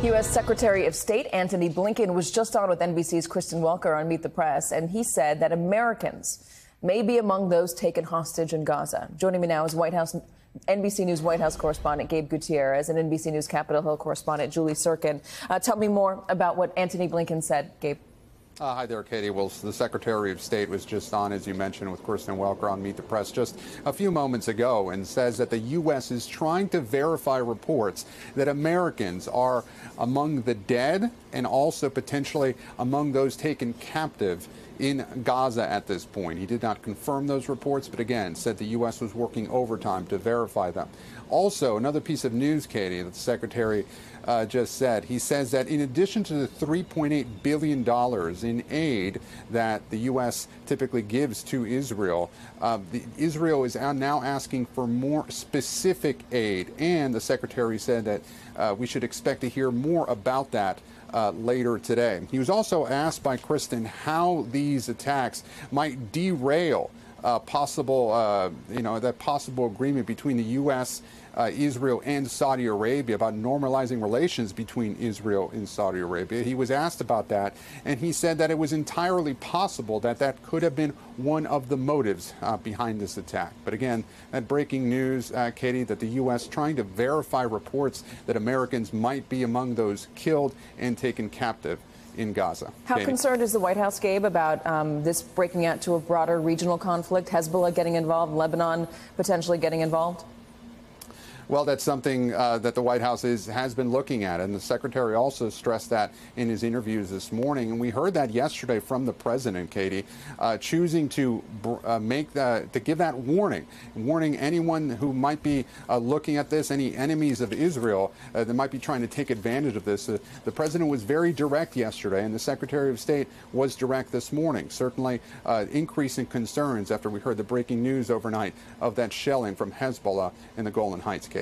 U.S. Secretary of State Antony Blinken was just on with NBC's Kristen Welker on Meet the Press, and he said that Americans may be among those taken hostage in Gaza. Joining me now is NBC News White House correspondent Gabe Gutierrez and NBC News Capitol Hill correspondent Julie Surkin. Tell me more about what Antony Blinken said, Gabe. Hi there, Katie. Well, the Secretary of State was just on, as you mentioned, with Kristen Welker on Meet the Press just a few moments ago and says that the U.S. is trying to verify reports that Americans are among the dead and also potentially among those taken captive in Gaza at this point. He did not confirm those reports, but again, said the U.S. was working overtime to verify them. Also, another piece of news, Katie, that the Secretary just said, he says that in addition to the $3.8 billion in aid that the U.S. typically gives to Israel, Israel is now asking for more specific aid. And the Secretary said that we should expect to hear more about that later today. He was also asked by Kristen how these attacks might derail that possible agreement between the U.S., Israel, and Saudi Arabia about normalizing relations between Israel and Saudi Arabia. He was asked about that, and he said that it was entirely possible that that could have been one of the motives behind this attack. But again, that breaking news, Katie, that the U.S. trying to verify reports that Americans might be among those killed and taken captive in Gaza. How concerned is the White House, Gabe, about this breaking out to a broader regional conflict, Hezbollah getting involved, Lebanon potentially getting involved? Well, that's something that the White House has been looking at, and the Secretary also stressed that in his interviews this morning. And we heard that yesterday from the President, Katie, choosing to give that warning anyone who might be looking at this, any enemies of Israel that might be trying to take advantage of this. The President was very direct yesterday, and the Secretary of State was direct this morning. Certainly, increasing concerns after we heard the breaking news overnight of that shelling from Hezbollah in the Golan Heights, Katie.